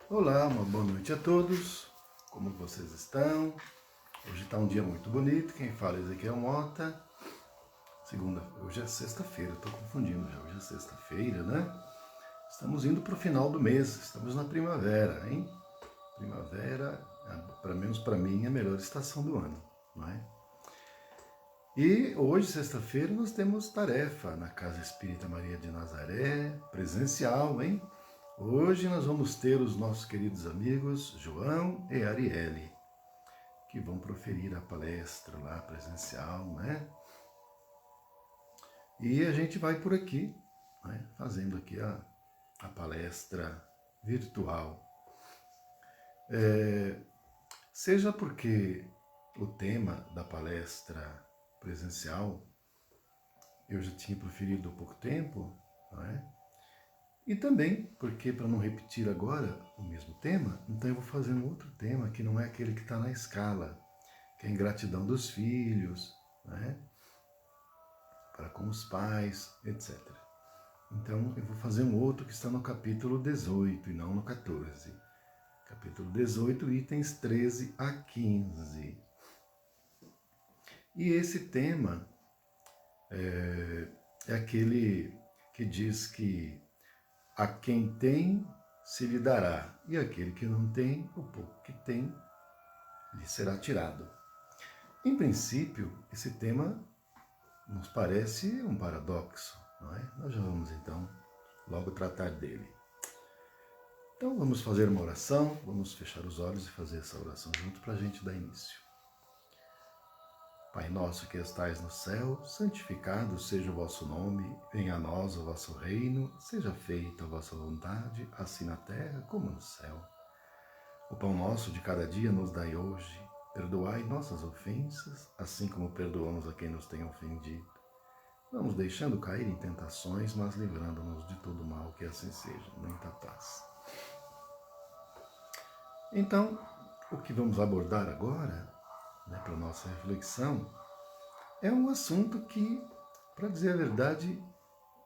Olá, uma boa noite a todos. Como vocês estão? Hoje está um dia muito bonito. Quem fala é Ezequiel Mota. Hoje é sexta-feira, estou confundindo já. Hoje é sexta-feira, né? Estamos indo para o final do mês. Estamos na primavera, hein? Primavera, pelo menos para mim, é a melhor estação do ano, não é? E hoje, sexta-feira, nós temos tarefa na Casa Espírita Maria de Nazaré, presencial, hein? Hoje nós vamos ter os nossos queridos amigos João e Arielle, que vão proferir a palestra lá presencial, né? E a gente vai por aqui, né? Fazendo aqui a palestra virtual. Seja porque o tema da palestra presencial eu já tinha proferido há pouco tempo, não é? E também porque, para não repetir agora o mesmo tema, então eu vou fazer um outro tema que não é aquele que está na escala, que é a ingratidão dos filhos, né? Para com os pais, etc. Então eu vou fazer um outro que está no capítulo 18 e não no 14. Capítulo 18, itens 13 a 15. E esse tema é aquele que diz que a quem tem se lhe dará, e aquele que não tem, o pouco que tem, lhe será tirado. Em princípio, esse tema nos parece um paradoxo, não é? Nós já vamos então logo tratar dele. Então vamos fazer uma oração, vamos fechar os olhos e fazer essa oração junto para a gente dar início. Pai nosso que estais no céu, santificado seja o vosso nome, venha a nós o vosso reino, seja feita a vossa vontade, assim na terra como no céu. O pão nosso de cada dia nos dai hoje, perdoai nossas ofensas, assim como perdoamos a quem nos tem ofendido. Não nos deixando cair em tentações, mas livrando-nos de todo mal, que assim seja, muita paz. Então, o que vamos abordar agora, para a nossa reflexão, é um assunto que, para dizer a verdade,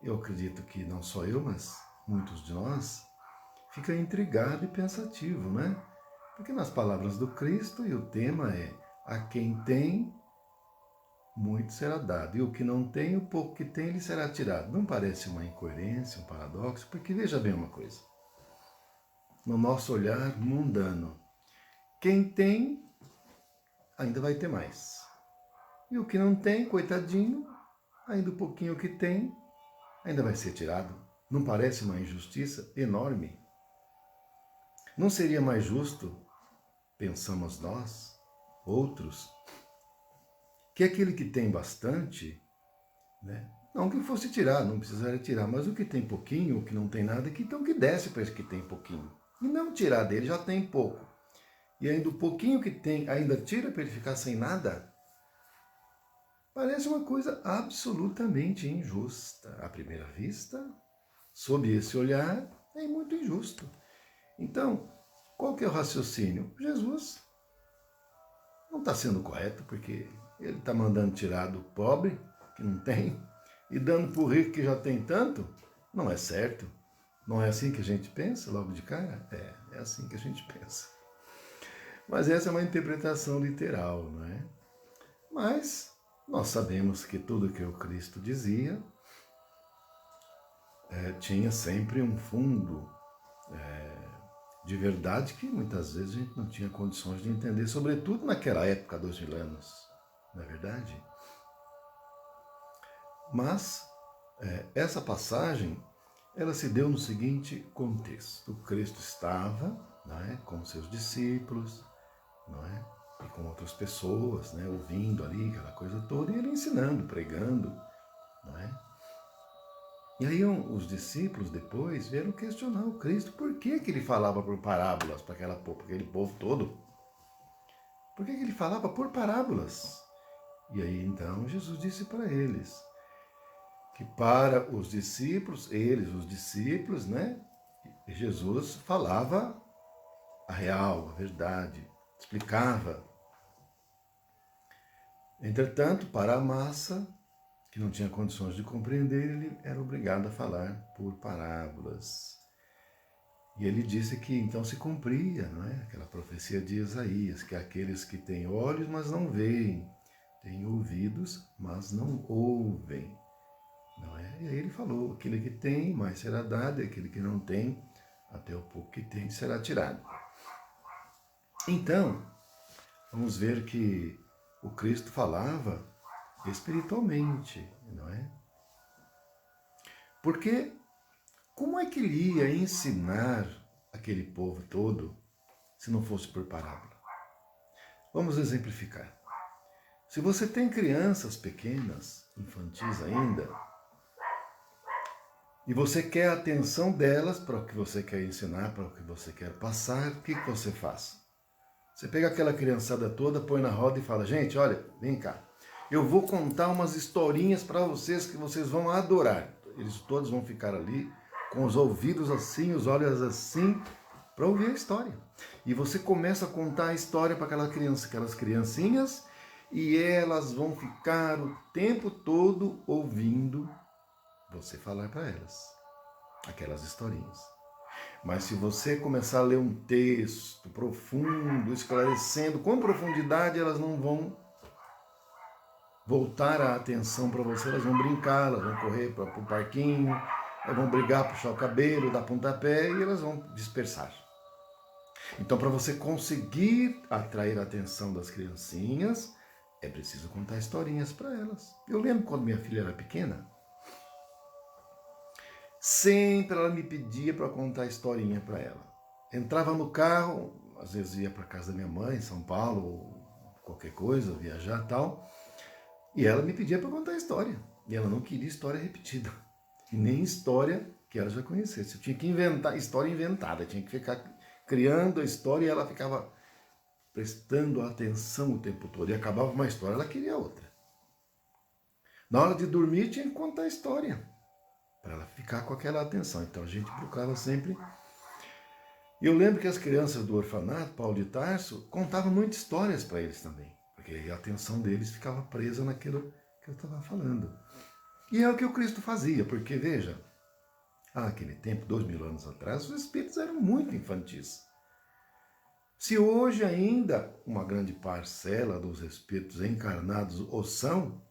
eu acredito que não só eu, mas muitos de nós, fica intrigado e pensativo, né? Porque nas palavras do Cristo, e o tema é: a quem tem, muito será dado, e o que não tem, o pouco que tem, lhe será tirado. Não parece uma incoerência, um paradoxo? Porque veja bem uma coisa, no nosso olhar mundano, quem tem, ainda vai ter mais. E o que não tem, coitadinho, ainda o pouquinho que tem, ainda vai ser tirado. Não parece uma injustiça enorme? Não seria mais justo, pensamos nós, outros, que aquele que tem bastante, né, não que fosse tirar, não precisaria tirar, mas o que tem pouquinho, o que não tem nada, que então que desce para esse que tem pouquinho. E não tirar dele, já tem pouco. E ainda o pouquinho que tem, ainda tira para ele ficar sem nada, parece uma coisa absolutamente injusta. À primeira vista, sob esse olhar, é muito injusto. Então, qual que é o raciocínio? Jesus não está sendo correto, porque ele está mandando tirar do pobre, que não tem, e dando para o rico que já tem tanto. Não é certo. Não é assim que a gente pensa logo de cara? É assim que a gente pensa. Mas essa é uma interpretação literal, não é? Mas nós sabemos que tudo que o Cristo dizia tinha sempre um fundo de verdade que muitas vezes a gente não tinha condições de entender, sobretudo naquela época, há 2000 anos, não é verdade? Mas essa passagem, ela se deu no seguinte contexto. O Cristo estava, não é, com seus discípulos, não é, e com outras pessoas, né, ouvindo ali aquela coisa toda, e ele ensinando, pregando, não é? E aí os discípulos depois vieram questionar o Cristo por que ele falava por parábolas para aquele povo todo. Por que ele falava por parábolas? E aí então Jesus disse para eles que para os discípulos, os discípulos, né, Jesus falava a real, a verdade, explicava. Entretanto, para a massa, que não tinha condições de compreender, ele era obrigado a falar por parábolas. E ele disse que então se cumpria, não é? Aquela profecia de Isaías, que aqueles que têm olhos, mas não veem, têm ouvidos, mas não ouvem. Não é? E aí ele falou, aquele que tem, mais será dado, e aquele que não tem, até o pouco que tem, será tirado. Então, vamos ver que o Cristo falava espiritualmente, não é? Porque como é que ele ia ensinar aquele povo todo se não fosse por parábola? Vamos exemplificar. Se você tem crianças pequenas, infantis ainda, e você quer a atenção delas para o que você quer ensinar, para o que você quer passar, o que você faz? Você pega aquela criançada toda, põe na roda e fala, gente, olha, vem cá, eu vou contar umas historinhas para vocês que vocês vão adorar. Eles todos vão ficar ali com os ouvidos assim, os olhos assim, para ouvir a história. E você começa a contar a história para aquelas criancinhas e elas vão ficar o tempo todo ouvindo você falar para elas aquelas historinhas. Mas se você começar a ler um texto profundo, esclarecendo com profundidade, elas não vão voltar a atenção para você, elas vão brincar, elas vão correr para o parquinho, elas vão brigar, puxar o cabelo, dar pontapé e elas vão dispersar. Então, para você conseguir atrair a atenção das criancinhas, é preciso contar historinhas para elas. Eu lembro quando minha filha era pequena, sempre ela me pedia para contar historinha para ela. Entrava no carro, às vezes ia para casa da minha mãe, em São Paulo, ou qualquer coisa, viajar e tal, e ela me pedia para contar história. E ela não queria história repetida, e nem história que ela já conhecesse. Eu tinha que inventar história inventada, tinha que ficar criando a história e ela ficava prestando atenção o tempo todo. E acabava uma história, ela queria outra. Na hora de dormir, tinha que contar a história, para ela ficar com aquela atenção. Então a gente procurava sempre. E eu lembro que as crianças do orfanato, Paulo de Tarso, contavam muitas histórias para eles também, porque a atenção deles ficava presa naquilo que eu estava falando. E é o que o Cristo fazia, porque veja, naquele tempo, 2000 anos atrás, os espíritos eram muito infantis. Se hoje ainda uma grande parcela dos espíritos encarnados o são,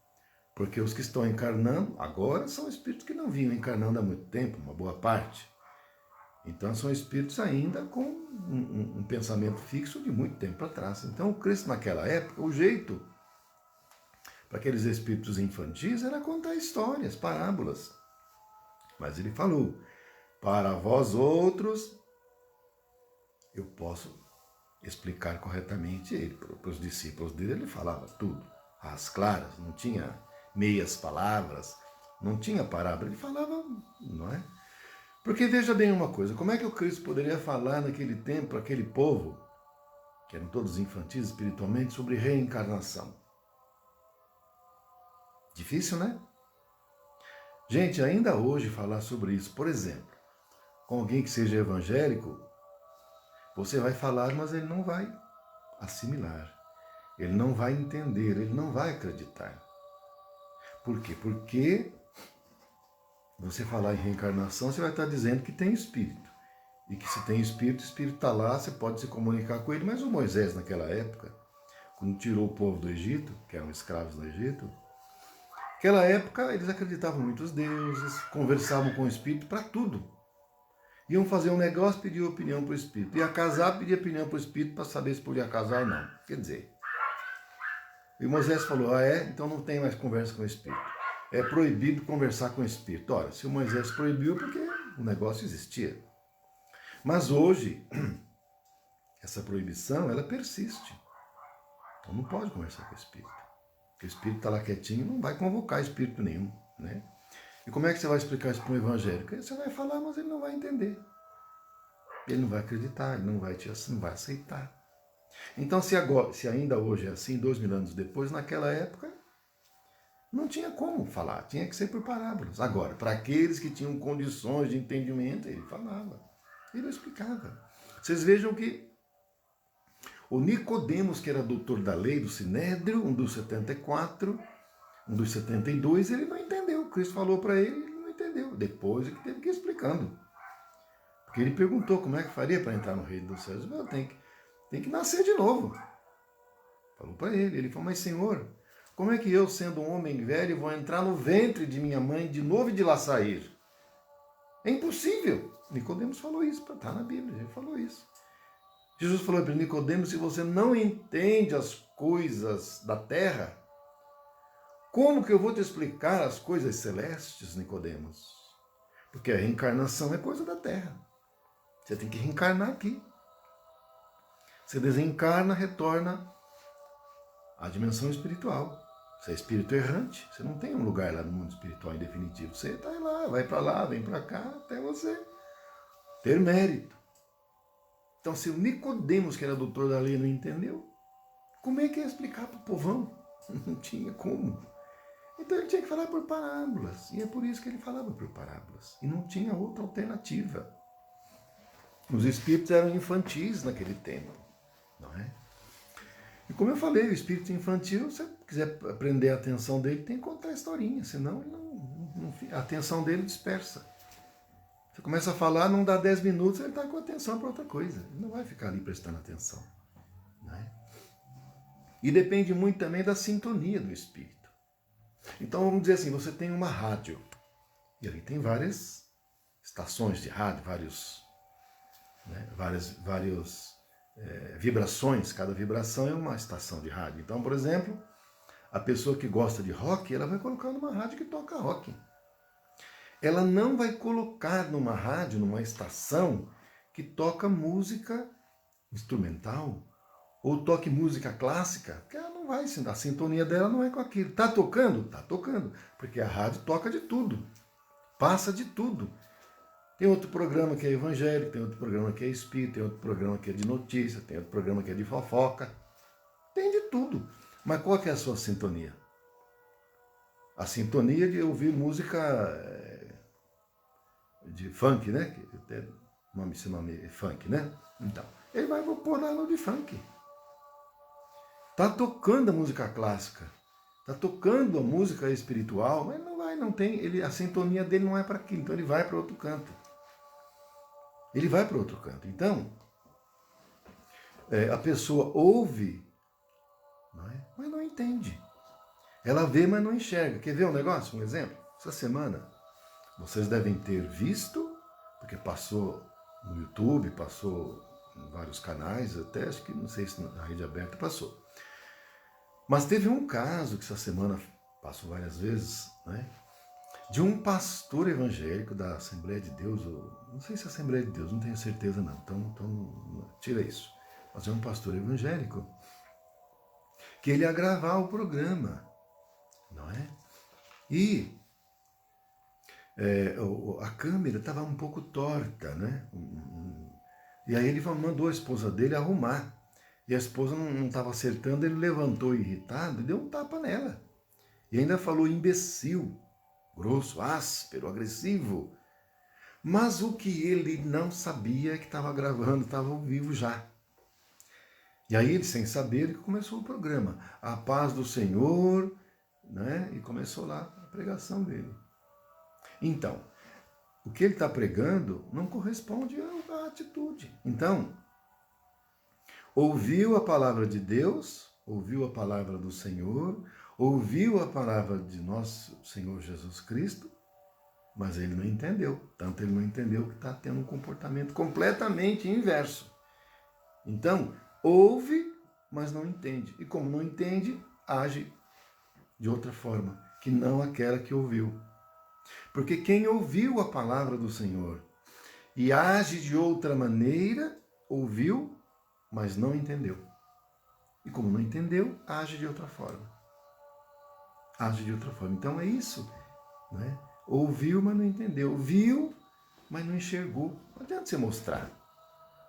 porque os que estão encarnando agora são espíritos que não vinham encarnando há muito tempo, uma boa parte. Então são espíritos ainda com um pensamento fixo de muito tempo atrás. Então o Cristo naquela época, o jeito para aqueles espíritos infantis era contar histórias, parábolas. Mas ele falou, para vós outros, eu posso explicar corretamente ele. Para os discípulos dele ele falava tudo, às claras, não tinha meias palavras, não tinha parábola, ele falava, não é? Porque veja bem uma coisa, como é que o Cristo poderia falar naquele tempo para aquele povo, que eram todos infantis espiritualmente, sobre reencarnação? Difícil, né? Gente, ainda hoje falar sobre isso, por exemplo, com alguém que seja evangélico, você vai falar, mas ele não vai assimilar, ele não vai entender, ele não vai acreditar. Por quê? Porque você falar em reencarnação, você vai estar dizendo que tem espírito. E que se tem espírito, o espírito está lá, você pode se comunicar com ele. Mas o Moisés, naquela época, quando tirou o povo do Egito, que eram escravos no Egito, naquela época eles acreditavam muito nos deuses, conversavam com o espírito para tudo. Iam fazer um negócio, pediam opinião para o espírito. Ia casar, pedia opinião para o espírito para saber se podia casar ou não. Quer dizer, e Moisés falou, então não tem mais conversa com o espírito. É proibido conversar com o espírito. Ora, se o Moisés proibiu, porque o negócio existia. Mas hoje, essa proibição, ela persiste. Então não pode conversar com o espírito. Porque o espírito está lá quietinho, não vai convocar espírito nenhum, né? E como é que você vai explicar isso para um evangélico? Você vai falar, mas ele não vai entender. Ele não vai acreditar, ele não vai aceitar. Então, se ainda hoje é assim, 2000 anos depois, naquela época, não tinha como falar, tinha que ser por parábolas. Agora, para aqueles que tinham condições de entendimento, ele falava, ele explicava. Vocês vejam que o Nicodemos, que era doutor da lei do Sinédrio, um dos 74, um dos 72, ele não entendeu. Cristo falou para ele, ele não entendeu. Depois ele teve que ir explicando. Porque ele perguntou como é que faria para entrar no reino dos céus. Ele falou, tem que nascer de novo. Falou para ele. Ele falou, mas Senhor, como é que eu, sendo um homem velho, vou entrar no ventre de minha mãe de novo e de lá sair? É impossível. Nicodemos falou isso, está na Bíblia, ele falou isso. Jesus falou para Nicodemos, se você não entende as coisas da terra, como que eu vou te explicar as coisas celestes, Nicodemos? Porque a reencarnação é coisa da terra. Você tem que reencarnar aqui. Você desencarna, retorna à dimensão espiritual. Você é espírito errante, você não tem um lugar lá no mundo espiritual em definitivo. Você está lá, vai para lá, vem para cá, até você ter mérito. Então, se o Nicodemos, que era doutor da lei, não entendeu, como é que ia explicar para o povão? Não tinha como. Então ele tinha que falar por parábolas. E é por isso que ele falava por parábolas. E não tinha outra alternativa. Os espíritos eram infantis naquele tempo, não é? E como eu falei, o espírito infantil, se você quiser prender a atenção dele, tem que contar a historinha, senão a atenção dele dispersa. Você começa a falar, não dá 10 minutos, ele está com atenção para outra coisa. Ele não vai ficar ali prestando atenção. Né? E depende muito também da sintonia do espírito. Então vamos dizer assim, você tem uma rádio, e ali tem várias estações de rádio, várias vibrações, cada vibração é uma estação de rádio. Então, por exemplo, a pessoa que gosta de rock, ela vai colocar numa rádio que toca rock. Ela não vai colocar numa rádio, numa estação, que toca música instrumental ou toque música clássica, porque ela não vai, a sintonia dela não é com aquilo. Tá tocando? Tá tocando, porque a rádio toca de tudo, passa de tudo. Tem outro programa que é evangélico, tem outro programa que é espírita, tem outro programa que é de notícia, tem outro programa que é de fofoca. Tem de tudo. Mas qual que é a sua sintonia? A sintonia de ouvir música de funk, né? Esse nome é funk, né? Então, ele vai pôr lá no de funk. Tá tocando a música clássica, tá tocando a música espiritual, mas não tem, a sintonia dele não é para aquilo, então ele vai para outro canto. Ele vai para outro canto. Então, a pessoa ouve, mas não entende. Ela vê, mas não enxerga. Quer ver um negócio? Um exemplo? Essa semana, vocês devem ter visto, porque passou no YouTube, passou em vários canais, até acho que, não sei se na rede aberta passou. Mas teve um caso que essa semana passou várias vezes, né? De um pastor evangélico da Assembleia de Deus, não sei se é Assembleia de Deus, não tenho certeza não, então tira isso. Mas é um pastor evangélico que ele ia gravar o programa, não é? E a câmera estava um pouco torta, né? E aí ele mandou a esposa dele arrumar. E a esposa não estava acertando, ele levantou irritado e deu um tapa nela. E ainda falou imbecil, grosso, áspero, agressivo. Mas o que ele não sabia é que estava gravando, estava ao vivo já. E aí ele, sem saber, ele começou o programa. A paz do Senhor, né? E começou lá a pregação dele. Então, o que ele está pregando não corresponde à atitude. Então, ouviu a palavra de Deus, ouviu a palavra do Senhor, ouviu a palavra de nosso Senhor Jesus Cristo, mas ele não entendeu. Tanto ele não entendeu que está tendo um comportamento completamente inverso. Então, ouve, mas não entende. E como não entende, age de outra forma, que não aquela que ouviu. Porque quem ouviu a palavra do Senhor e age de outra maneira, ouviu, mas não entendeu. E como não entendeu, age de outra forma. Age de outra forma. Então é isso. Né? Ouviu, mas não entendeu. Viu, mas não enxergou. Não adianta você mostrar.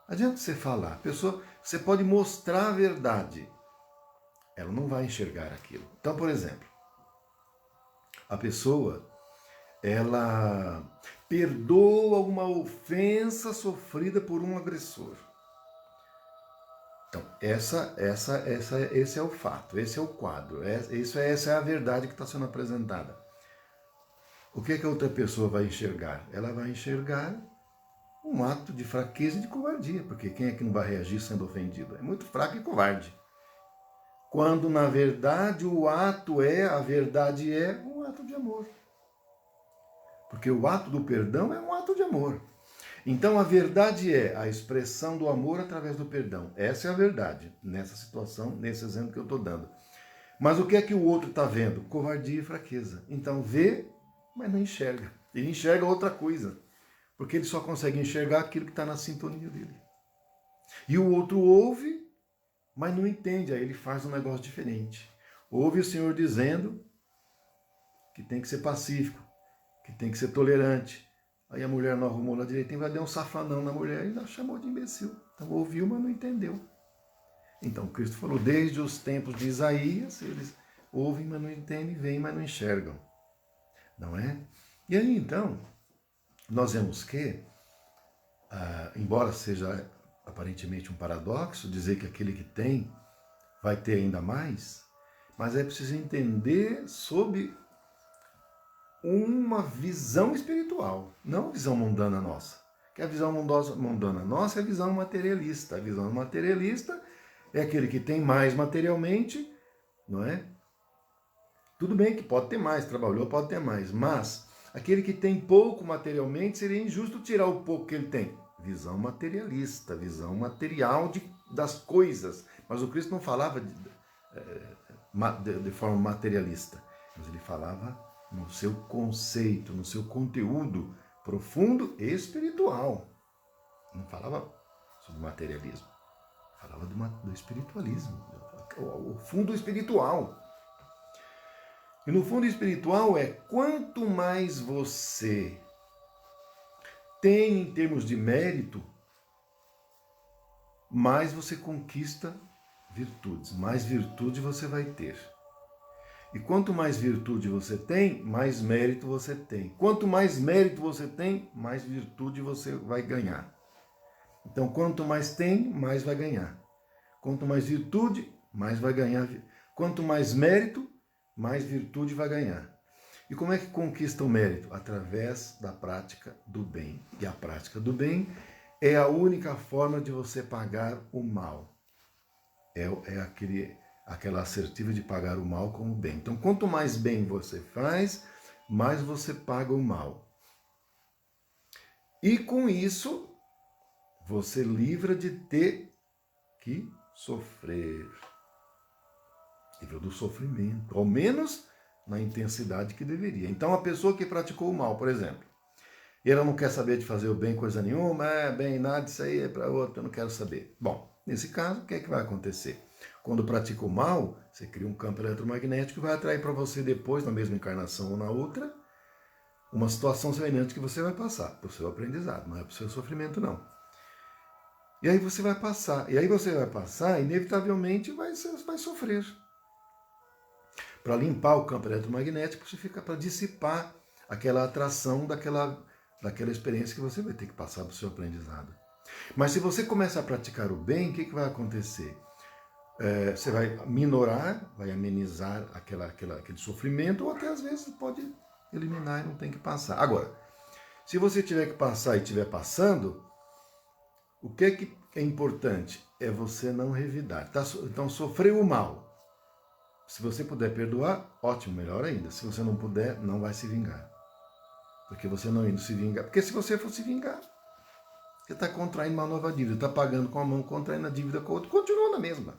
Não adianta você falar. A pessoa, você pode mostrar a verdade. Ela não vai enxergar aquilo. Então, por exemplo, a pessoa, ela perdoa uma ofensa sofrida por um agressor. Então, esse é o fato, esse é o quadro, essa é a verdade que está sendo apresentada. O que a outra pessoa vai enxergar? Ela vai enxergar um ato de fraqueza e de covardia, porque quem é que não vai reagir sendo ofendido? É muito fraco e covarde. Quando, na verdade, a verdade é um ato de amor. Porque o ato do perdão é um ato de amor. Então, a verdade é a expressão do amor através do perdão. Essa é a verdade, nessa situação, nesse exemplo que eu estou dando. Mas o que é que o outro está vendo? Covardia e fraqueza. Então, vê, mas não enxerga. Ele enxerga outra coisa. Porque ele só consegue enxergar aquilo que está na sintonia dele. E o outro ouve, mas não entende. Aí ele faz um negócio diferente. Ouve o Senhor dizendo que tem que ser pacífico, que tem que ser tolerante. Aí a mulher não arrumou lá direitinho, vai dar um safanão na mulher e ela chamou de imbecil. Então ouviu, mas não entendeu. Então Cristo falou, desde os tempos de Isaías, eles ouvem, mas não entendem, veem, mas não enxergam. Não é? E aí então, nós vemos que, embora seja aparentemente um paradoxo, dizer que aquele que tem vai ter ainda mais, mas é preciso entender sob uma visão espiritual, não a visão mundana nossa. Que a visão mundana nossa é a visão materialista. A visão materialista é aquele que tem mais materialmente, não é? Tudo bem que pode ter mais, trabalhou, pode ter mais, mas aquele que tem pouco materialmente, seria injusto tirar o pouco que ele tem. Visão materialista, visão material das coisas. Mas o Cristo não falava de forma materialista, mas ele falava no seu conceito, no seu conteúdo profundo e espiritual. Não falava sobre materialismo, falava do espiritualismo, o fundo espiritual. E no fundo espiritual é quanto mais você tem em termos de mérito, mais você conquista virtudes, mais virtude você vai ter. E quanto mais virtude você tem, mais mérito você tem. Quanto mais mérito você tem, mais virtude você vai ganhar. Então, quanto mais tem, mais vai ganhar. Quanto mais virtude, mais vai ganhar. Quanto mais mérito, mais virtude vai ganhar. E como é que conquista o mérito? Através da prática do bem. E a prática do bem é a única forma de você pagar o mal. É aquela assertiva de pagar o mal com o bem. Então, quanto mais bem você faz, mais você paga o mal. E com isso, você livra de ter que sofrer. Livra do sofrimento, ao menos na intensidade que deveria. Então, a pessoa que praticou o mal, por exemplo, e ela não quer saber de fazer o bem coisa nenhuma, bem, nada, isso aí é para outro, eu não quero saber. Bom, nesse caso, o que é que vai acontecer? Quando pratica o mal, você cria um campo eletromagnético que vai atrair para você depois, na mesma encarnação ou na outra, uma situação semelhante que você vai passar, para o seu aprendizado, não é para o seu sofrimento, não. E aí você vai passar, inevitavelmente vai sofrer. Para limpar o campo eletromagnético, você fica para dissipar aquela atração daquela experiência que você vai ter que passar para o seu aprendizado. Mas se você começa a praticar o bem, o que vai acontecer? Você vai minorar, vai amenizar aquele sofrimento, ou até às vezes pode eliminar e não tem que passar. Agora, se você tiver que passar e estiver passando, o que é importante? É você não revidar. Então, sofreu o mal. Se você puder perdoar, ótimo, melhor ainda. Se você não puder, não vai se vingar. Porque você não indo se vingar. Porque se você for se vingar, você está contraindo uma nova dívida, está pagando com a mão, contraindo a dívida com a outra, continua na mesma.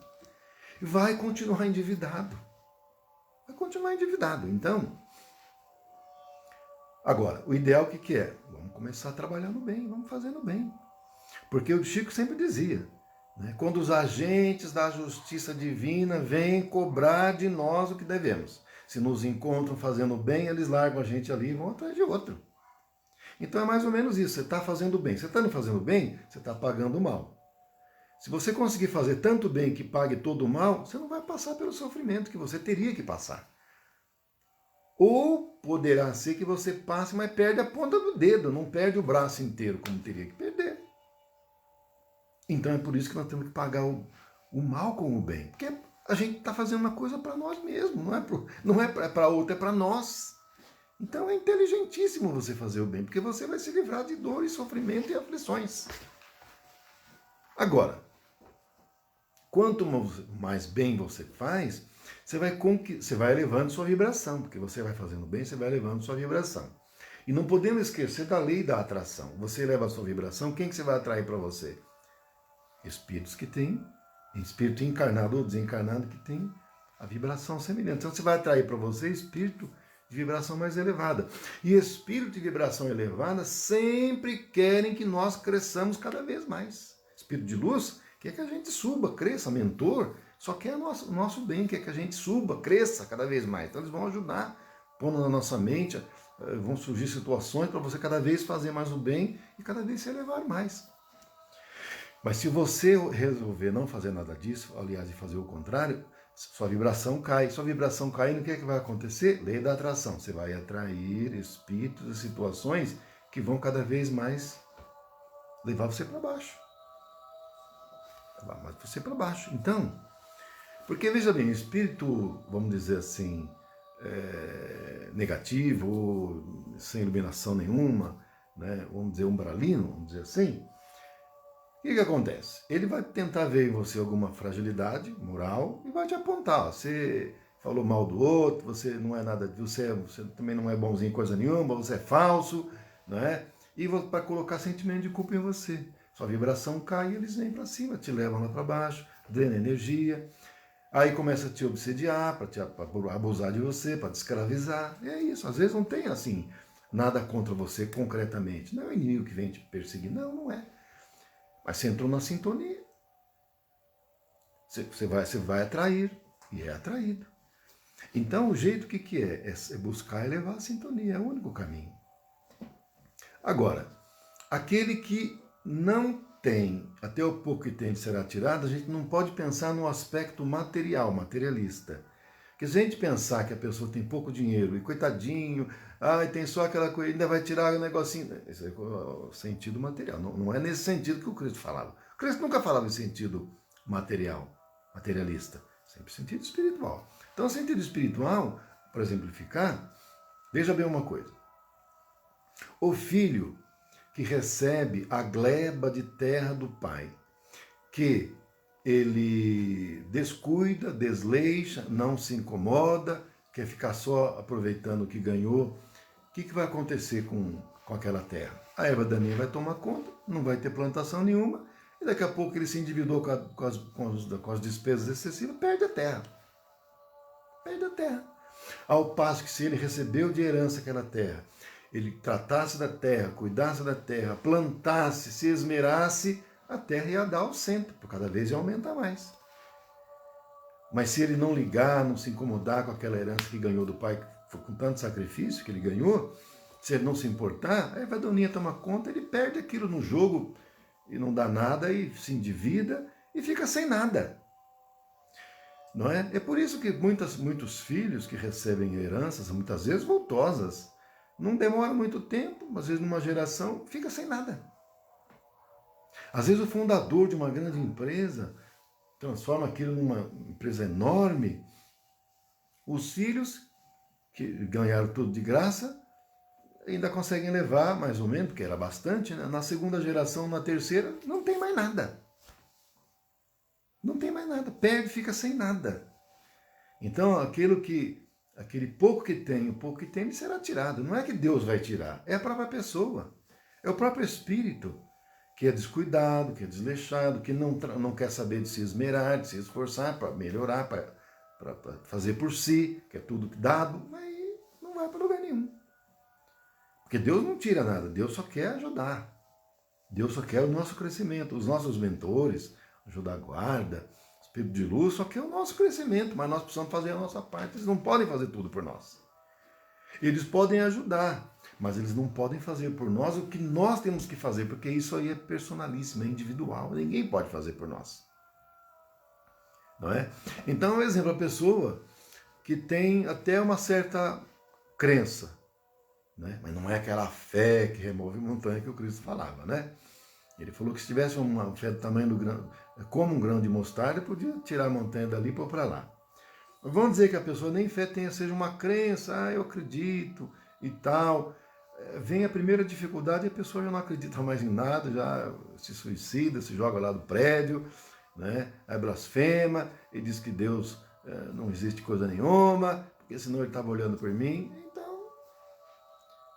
E vai continuar endividado. Vai continuar endividado. Então, agora, o ideal o que é? Vamos começar a trabalhar no bem, vamos fazer no bem. Porque o Chico sempre dizia, né, quando os agentes da justiça divina vêm cobrar de nós o que devemos. Se nos encontram fazendo bem, eles largam a gente ali e vão atrás de outro. Então é mais ou menos isso, você está fazendo bem. Você está não fazendo bem, você está pagando o mal. Se você conseguir fazer tanto bem que pague todo o mal, você não vai passar pelo sofrimento que você teria que passar. Ou poderá ser que você passe, mas perde a ponta do dedo, não perde o braço inteiro como teria que perder. Então é por isso que nós temos que pagar o mal com o bem. Porque a gente está fazendo uma coisa para nós mesmos, não é para outra, é para nós. Então é inteligentíssimo você fazer o bem, porque você vai se livrar de dor e sofrimento e aflições. Agora, quanto mais bem você faz, você vai elevando sua vibração, porque você vai fazendo bem, você vai elevando sua vibração. E não podemos esquecer da lei da atração. Você eleva a sua vibração, quem que você vai atrair para você? Espíritos que têm, espírito encarnado ou desencarnado que tem a vibração semelhante. Então você vai atrair para você espírito de vibração mais elevada. E espírito de vibração elevada sempre querem que nós cresçamos cada vez mais. Espírito de luz quer que a gente suba, cresça. Mentor só quer o nosso bem, quer que a gente suba, cresça cada vez mais. Então eles vão ajudar, pondo na nossa mente, vão surgir situações para você cada vez fazer mais o bem e cada vez se elevar mais. Mas se você resolver não fazer nada disso, aliás, e fazer o contrário, sua vibração cai. Sua vibração caindo, o que é que vai acontecer? Lei da atração. Você vai atrair espíritos e situações que vão cada vez mais levar você para baixo. Levar mais você para baixo. Então, porque veja bem, o espírito, vamos dizer assim, negativo, sem iluminação nenhuma, né, vamos dizer umbralino, vamos dizer assim, o que acontece? Ele vai tentar ver em você alguma fragilidade moral e vai te apontar. Ó, você falou mal do outro, você não é nada, você também não é bonzinho em coisa nenhuma, você é falso, né? E para colocar sentimento de culpa em você. Sua vibração cai e eles vêm para cima, te levam lá para baixo, drenam energia. Aí começa a te obsediar, para abusar de você, para te escravizar. E é isso. Às vezes não tem assim nada contra você concretamente. Não é o inimigo que vem te perseguir. Não, não é. Mas você entrou na sintonia. Você vai atrair e é atraído. Então o jeito que é? É buscar elevar a sintonia, é o único caminho. Agora, aquele que não tem, até o pouco que tem de será tirado, a gente não pode pensar no aspecto material, materialista. Porque se a gente pensar que a pessoa tem pouco dinheiro e coitadinho, tem só aquela coisa, ainda vai tirar o negocinho. Esse é o sentido material. Não é nesse sentido que o Cristo falava. O Cristo nunca falava em sentido material, materialista. Sempre sentido espiritual. Então, o sentido espiritual, para exemplificar, veja bem uma coisa. O filho que recebe a gleba de terra do pai, que ele descuida, desleixa, não se incomoda, quer ficar só aproveitando o que ganhou, o que vai acontecer com aquela terra? A erva daninha vai tomar conta, não vai ter plantação nenhuma, e daqui a pouco ele se endividou com as despesas excessivas, perde a terra. Perde a terra. Ao passo que se ele recebeu de herança aquela terra, ele tratasse da terra, cuidasse da terra, plantasse, se esmerasse, a terra ia dar ao centro, por cada vez ia aumentar mais. Mas se ele não ligar, não se incomodar com aquela herança que ganhou do pai, com tanto sacrifício que ele ganhou, se ele não se importar, aí a doninha toma conta, ele perde aquilo no jogo e não dá nada e se endivida e fica sem nada. Não é? É por isso que muitos filhos que recebem heranças, muitas vezes voltosas, não demora muito tempo, às vezes numa geração, fica sem nada. Às vezes o fundador de uma grande empresa transforma aquilo numa empresa enorme. Os filhos, que ganharam tudo de graça, ainda conseguem levar, mais ou menos, porque era bastante, né? Na segunda geração, na terceira, não tem mais nada. Não tem mais nada, perde, fica sem nada. Então, aquele pouco que tem, o pouco que tem, ele será tirado. Não é que Deus vai tirar, é a própria pessoa. É o próprio espírito, que é descuidado, que é desleixado, que não quer saber de se esmerar, de se esforçar para melhorar, para fazer por si, que é tudo dado, aí não vai para lugar nenhum. Porque Deus não tira nada, Deus só quer ajudar. Deus só quer o nosso crescimento. Os nossos mentores, anjo da guarda, espírito de luz, só quer o nosso crescimento, mas nós precisamos fazer a nossa parte. Eles não podem fazer tudo por nós. Eles podem ajudar, mas eles não podem fazer por nós o que nós temos que fazer, porque isso aí é personalíssimo, é individual, ninguém pode fazer por nós. Não é? Então, por exemplo, a pessoa que tem até uma certa crença, né? Mas não é aquela fé que remove montanha que o Cristo falava, né? Ele falou que se tivesse uma fé do tamanho do grão, como um grão de mostarda, podia tirar a montanha dali e pôr para lá. Vamos dizer que a pessoa nem fé tenha, seja uma crença, eu acredito, e tal. Vem a primeira dificuldade e a pessoa já não acredita mais em nada, já se suicida, se joga lá do prédio, né? Aí blasfema e diz que Deus não existe coisa nenhuma, porque senão ele estava olhando por mim.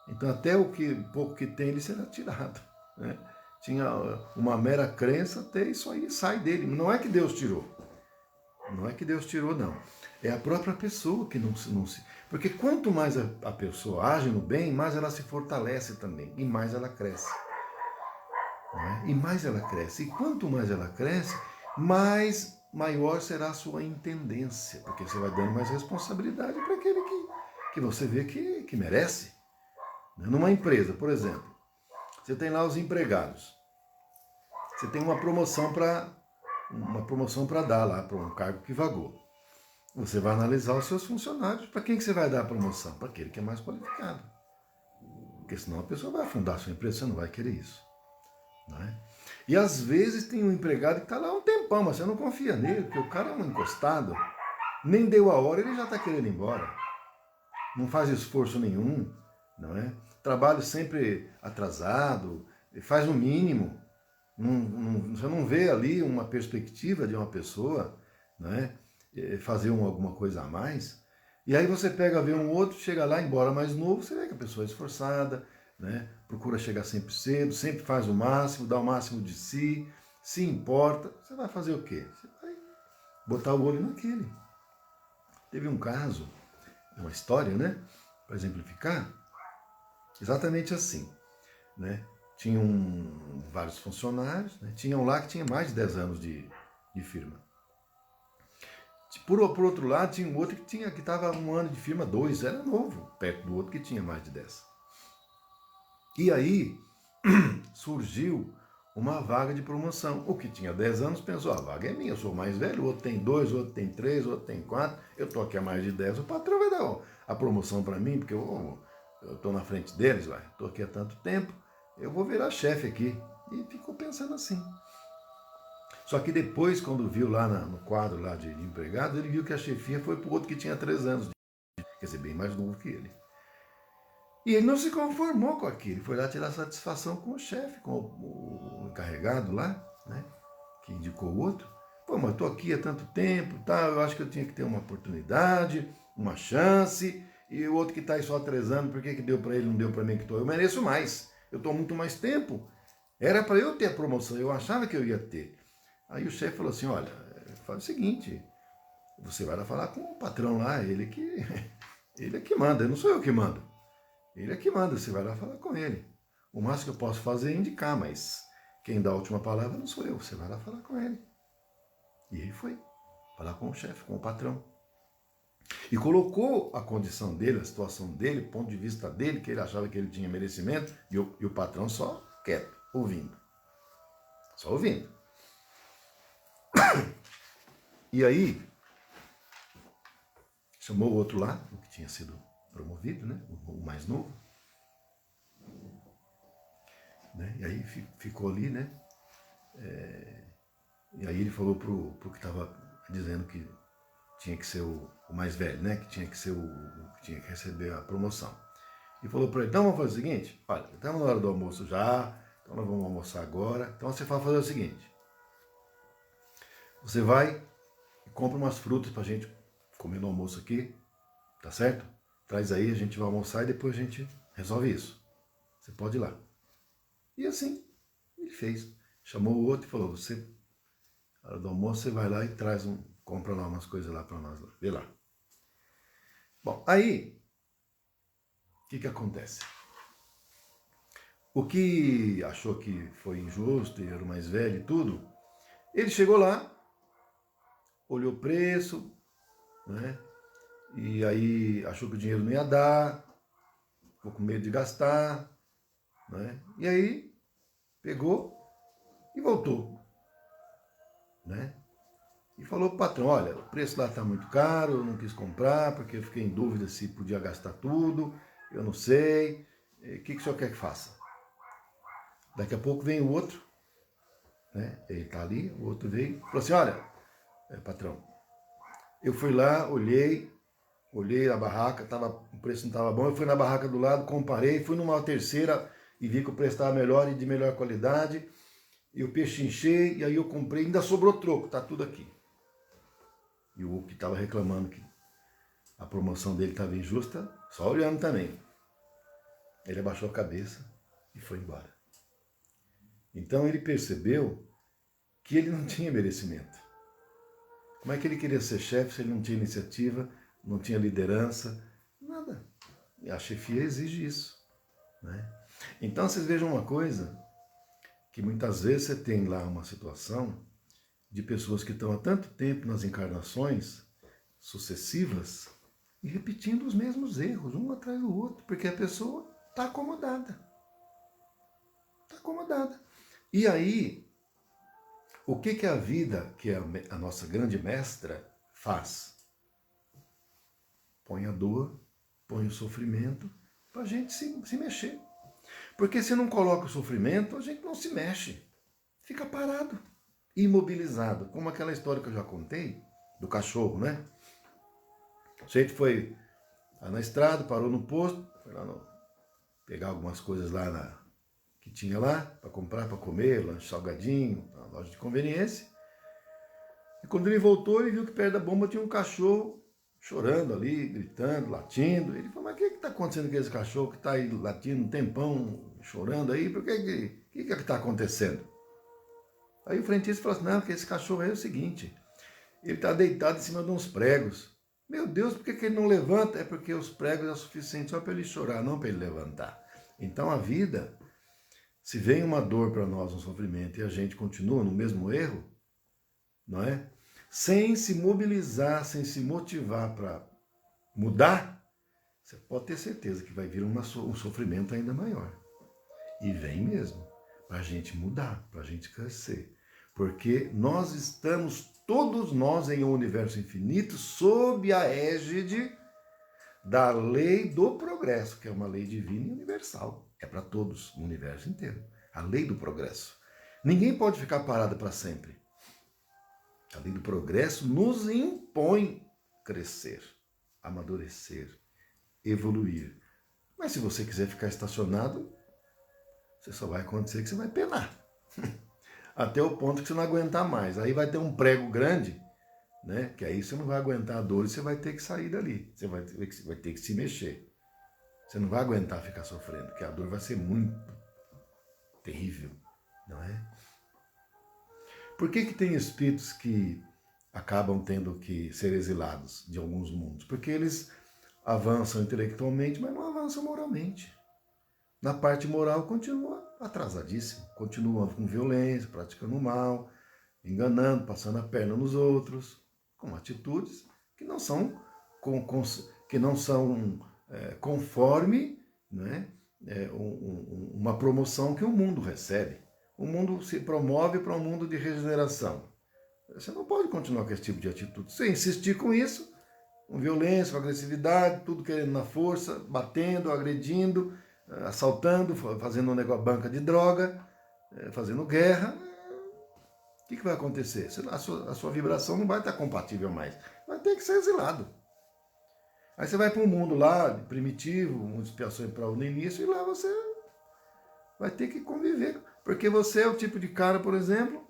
Então até o pouco que tem ele será tirado, né? Tinha uma mera crença, até isso aí sai dele. Não é que Deus tirou. Não é que Deus tirou, não. É a própria pessoa que não se... Porque quanto mais a pessoa age no bem, mais ela se fortalece também. E mais ela cresce. Né? E mais ela cresce. E quanto mais ela cresce, maior será a sua intendência. Porque você vai dando mais responsabilidade para aquele que você vê que merece. Numa empresa, por exemplo, você tem lá os empregados. Você tem uma promoção para dar lá, para um cargo que vagou. Você vai analisar os seus funcionários. Para quem que você vai dar a promoção? Para aquele que é mais qualificado. Porque senão a pessoa vai afundar a sua empresa, você não vai querer isso. Não é? E às vezes tem um empregado que está lá um tempão, mas você não confia nele, porque o cara é um encostado. Nem deu a hora, ele já está querendo ir embora. Não faz esforço nenhum, não é? Trabalho sempre atrasado, faz o mínimo. Você não vê ali uma perspectiva de uma pessoa, né, fazer alguma coisa a mais. E aí você pega, vê um outro, chega lá, embora mais novo, você vê que a pessoa é esforçada, né, procura chegar sempre cedo, sempre faz o máximo, dá o máximo de si, se importa. Você vai fazer o quê? Você vai botar o olho naquele. Teve um caso, uma história, né, para exemplificar, exatamente assim, né? Tinham vários funcionários, né? Tinham lá que tinha mais de 10 anos de firma. Por outro lado, tinha um outro que estava um ano de firma, 2, era novo, perto do outro que tinha mais de 10. E aí surgiu uma vaga de promoção. O que tinha 10 anos pensou, a vaga é minha, eu sou mais velho, o outro tem 2, o outro tem 3, o outro tem 4, eu estou aqui há mais de 10, o patrão vai dar a promoção para mim, porque eu estou na frente deles, estou aqui há tanto tempo, eu vou virar chefe aqui. E ficou pensando assim. Só que depois, quando viu lá no quadro lá de empregados, ele viu que a chefia foi para o outro que tinha 3 anos, quer dizer, bem mais novo que ele. E ele não se conformou com aquilo, ele foi lá tirar satisfação com o chefe, com o encarregado lá, né, que indicou o outro. Pô, mas estou aqui há tanto tempo, tá, eu acho que eu tinha que ter uma oportunidade, uma chance, e o outro que está aí só há 3 anos, por que deu para ele, não deu para mim que estou? Eu mereço mais. Eu estou muito mais tempo. Era para eu ter a promoção, eu achava que eu ia ter. Aí o chefe falou assim, olha, faz o seguinte, você vai lá falar com o patrão lá, ele é que manda, não sou eu que mando. Ele é que manda, você vai lá falar com ele. O máximo que eu posso fazer é indicar, mas quem dá a última palavra não sou eu, você vai lá falar com ele. E ele foi falar com o chefe, com o patrão. E colocou a condição dele, a situação dele, o ponto de vista dele, que ele achava que ele tinha merecimento, e o patrão só quieto, ouvindo. Só ouvindo. E aí, chamou o outro lá, o que tinha sido promovido, né? O mais novo. Né? E aí ficou ali, né? E aí ele falou pro que estava dizendo que tinha que ser o mais velho, né? Que tinha que ser que tinha que receber a promoção. E falou para ele, então vamos fazer o seguinte, olha, estamos na hora do almoço já, então nós vamos almoçar agora. Então você vai fazer o seguinte, você vai e compra umas frutas para a gente comer no almoço aqui, tá certo? Traz aí, a gente vai almoçar e depois a gente resolve isso. Você pode ir lá. E assim, ele fez. Chamou o outro e falou, você, na hora do almoço, você vai lá e compra lá umas coisas lá para nós, lá. Vê lá. Bom, aí, o que acontece? O que achou que foi injusto e era o mais velho e tudo, ele chegou lá, olhou o preço, né? E aí achou que o dinheiro não ia dar, ficou com medo de gastar, né? E aí pegou e voltou, né? E falou para o patrão, olha, o preço lá está muito caro, eu não quis comprar, porque eu fiquei em dúvida se podia gastar tudo, eu não sei, o que o senhor quer que faça? Daqui a pouco vem o outro, né? Ele está ali, o outro veio, falou assim, olha, patrão, eu fui lá, olhei, olhei a barraca, o preço não estava bom, eu fui na barraca do lado, comparei, fui numa terceira e vi que o preço estava melhor e de melhor qualidade, e o peixe enchei, e aí eu comprei, ainda sobrou troco, tá tudo aqui. E o que estava reclamando que a promoção dele estava injusta, só olhando também. Ele abaixou a cabeça e foi embora. Então ele percebeu que ele não tinha merecimento. Como é que ele queria ser chefe se ele não tinha iniciativa, não tinha liderança, nada. E a chefia exige isso, né? Então vocês vejam uma coisa, que muitas vezes você tem lá uma situação de pessoas que estão há tanto tempo nas encarnações sucessivas e repetindo os mesmos erros, um atrás do outro, porque a pessoa está acomodada. Está acomodada. E aí, o que a vida, que é a nossa grande mestra, faz? Põe a dor, põe o sofrimento para a gente se mexer. Porque se não coloca o sofrimento, a gente não se mexe. Fica parado, imobilizado. Como aquela história que eu já contei, do cachorro, né? O sujeito foi na estrada, parou no posto, foi lá pegar algumas coisas lá que tinha lá, para comprar, para comer, lanche salgadinho, na loja de conveniência. E quando ele voltou, ele viu que perto da bomba tinha um cachorro chorando ali, gritando, latindo. Ele falou, mas o que está acontecendo com esse cachorro que está aí latindo um tempão, chorando aí? Por que está acontecendo? Aí o frentista falou assim, não, porque esse cachorro aí é o seguinte, ele está deitado em cima de uns pregos. Meu Deus, por que ele não levanta? É porque os pregos é o suficiente só para ele chorar, não para ele levantar. Então a vida, se vem uma dor para nós, um sofrimento, e a gente continua no mesmo erro, não é? Sem se mobilizar, sem se motivar para mudar, você pode ter certeza que vai vir um sofrimento ainda maior. E vem mesmo, para a gente mudar, para a gente crescer. Porque nós estamos, todos nós, em um universo infinito, sob a égide da lei do progresso, que é uma lei divina e universal. É para todos, no universo inteiro. A lei do progresso. Ninguém pode ficar parado para sempre. A lei do progresso nos impõe crescer, amadurecer, evoluir. Mas se você quiser ficar estacionado, você só vai acontecer que você vai penar. Até o ponto que você não aguentar mais. Aí vai ter um prego grande, né? Que aí você não vai aguentar a dor e você vai ter que sair dali. Você vai ter que se mexer. Você não vai aguentar ficar sofrendo, porque a dor vai ser muito terrível, não é? Por que tem espíritos que acabam tendo que ser exilados de alguns mundos? Porque eles avançam intelectualmente, mas não avançam moralmente. Na parte moral continua atrasadíssimo, continua com violência, praticando mal, enganando, passando a perna nos outros, com atitudes que não são, conforme, né, uma promoção que o mundo recebe. O mundo se promove para um mundo de regeneração. Você não pode continuar com esse tipo de atitude. Se insistir com isso, com violência, com agressividade, tudo querendo na força, batendo, agredindo, assaltando, fazendo um negócio, banca de droga, fazendo guerra, o que vai acontecer? A sua vibração não vai estar compatível mais. Vai ter que ser exilado. Aí você vai para um mundo lá, primitivo, um mundo de expiação para o início, e lá você vai ter que conviver. Porque você é o tipo de cara, por exemplo,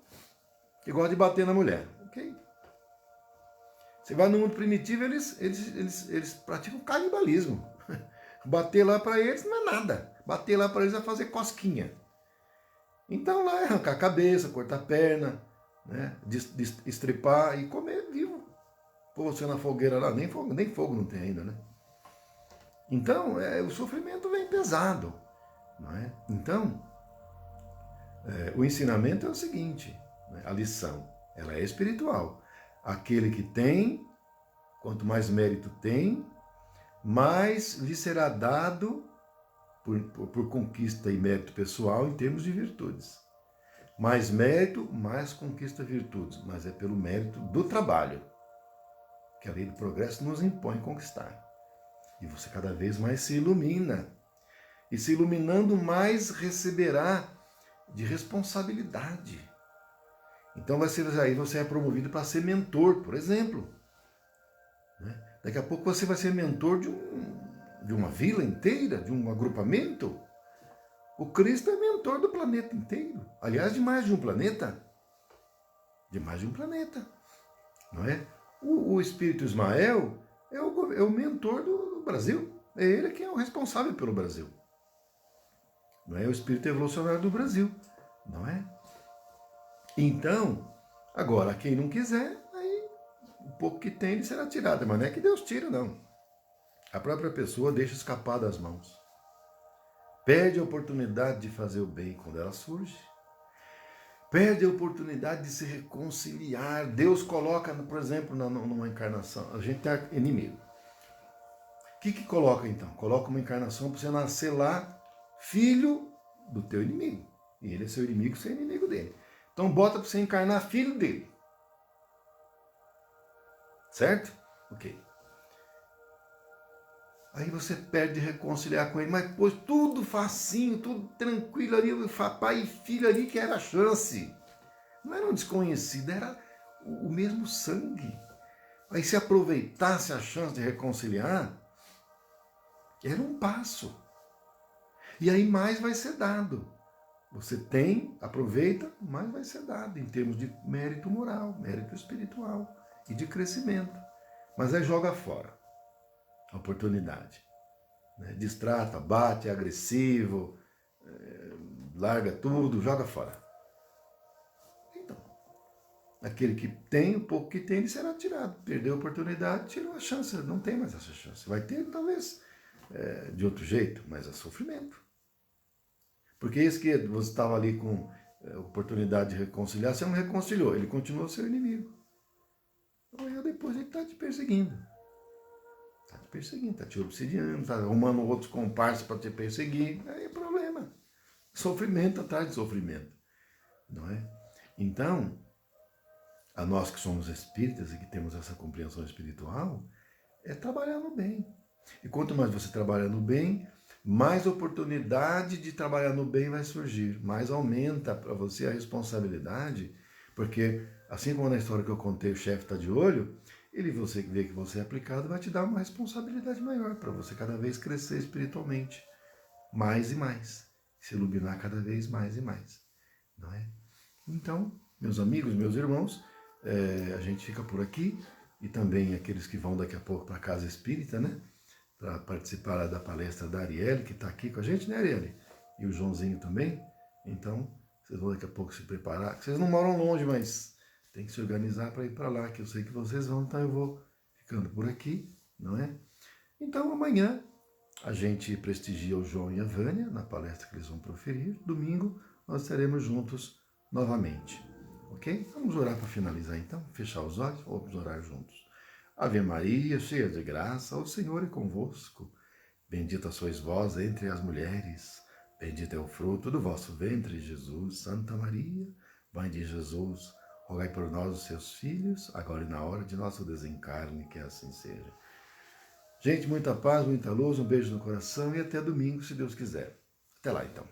que gosta de bater na mulher. Ok? Você vai no mundo primitivo, eles praticam canibalismo. Bater lá para eles não é nada. Bater lá para eles é fazer cosquinha. Então lá é arrancar a cabeça, cortar a perna, né? Estripar e comer vivo. Pô, você na fogueira lá, nem fogo não tem ainda, né? Então, o sofrimento vem pesado, não é? Então, o ensinamento é o seguinte, né? A lição, ela é espiritual. Aquele que tem, quanto mais mérito tem, mais lhe será dado por conquista e mérito pessoal em termos de virtudes. Mais mérito, mais conquista virtudes, mas é pelo mérito do trabalho que a lei do progresso nos impõe conquistar. E você cada vez mais se ilumina. E se iluminando, mais receberá de responsabilidade. Então aí você é promovido para ser mentor, por exemplo. Né? Daqui a pouco você vai ser mentor de uma vila inteira, de um agrupamento. O Cristo é mentor do planeta inteiro. Aliás, de mais de um planeta. De mais de um planeta. Não é? O Espírito Ismael é o mentor do Brasil. É ele quem é o responsável pelo Brasil. Não é o Espírito Evolucionário do Brasil. Não é? Então, agora, quem não quiser, aí o pouco que tem ele será tirado. Mas não é que Deus tira, não. A própria pessoa deixa escapar das mãos. Perde a oportunidade de fazer o bem quando ela surge. Perde a oportunidade de se reconciliar. Deus coloca, por exemplo, numa encarnação, a gente tem inimigo. O que coloca então? Coloca uma encarnação para você nascer lá, filho do teu inimigo. E ele é seu inimigo, você é inimigo dele. Então bota para você encarnar filho dele. Certo? Ok. Aí você perde reconciliar com ele, mas pôs tudo facinho, tudo tranquilo ali, pai e filho ali que era a chance. Não era um desconhecido, era o mesmo sangue. Aí se aproveitasse a chance de reconciliar, era um passo. E aí mais vai ser dado. Você tem, aproveita, mais vai ser dado em termos de mérito moral, mérito espiritual e de crescimento. Mas aí joga fora a oportunidade. Né? Distrata, bate, é agressivo, larga tudo, joga fora. Então, aquele que tem, o pouco que tem, ele será tirado. Perdeu a oportunidade, tirou a chance, não tem mais essa chance. Vai ter, talvez, de outro jeito, mas é sofrimento. Porque esse que você estava ali com oportunidade de reconciliar, você não reconciliou, ele continuou seu inimigo. Então, depois ele está te perseguindo. Está te perseguindo, está te obsidiando, está arrumando outros comparsas para te perseguir. Aí é problema. Sofrimento atrás de sofrimento. Não é? Então, a nós que somos espíritas e que temos essa compreensão espiritual, é trabalhar no bem. E quanto mais você trabalha no bem, mais oportunidade de trabalhar no bem vai surgir. Mais aumenta para você a responsabilidade, porque assim como na história que eu contei, o chefe está de olho, ele, você vê que você é aplicado, vai te dar uma responsabilidade maior para você cada vez crescer espiritualmente. Mais e mais. Se iluminar cada vez mais e mais. Não é? Então, meus amigos, meus irmãos, a gente fica por aqui. E também aqueles que vão daqui a pouco para a Casa Espírita, né? Para participar da palestra da Arielle, que está aqui com a gente, né, Arielle? E o Joãozinho também. Então, vocês vão daqui a pouco se preparar. Vocês não moram longe, mas tem que se organizar para ir para lá, que eu sei que vocês vão, então eu vou ficando por aqui, não é? Então, amanhã a gente prestigia o João e a Vânia na palestra que eles vão proferir. Domingo nós estaremos juntos novamente, ok? Vamos orar para finalizar então, fechar os olhos, vamos orar juntos. Ave Maria, cheia de graça, o Senhor é convosco. Bendita sois vós entre as mulheres, bendito é o fruto do vosso ventre, Jesus. Santa Maria, Mãe de Jesus, rogai por nós, os seus filhos, agora e na hora de nosso desencarne, que assim seja. Gente, muita paz, muita luz, um beijo no coração e até domingo, se Deus quiser. Até lá, então.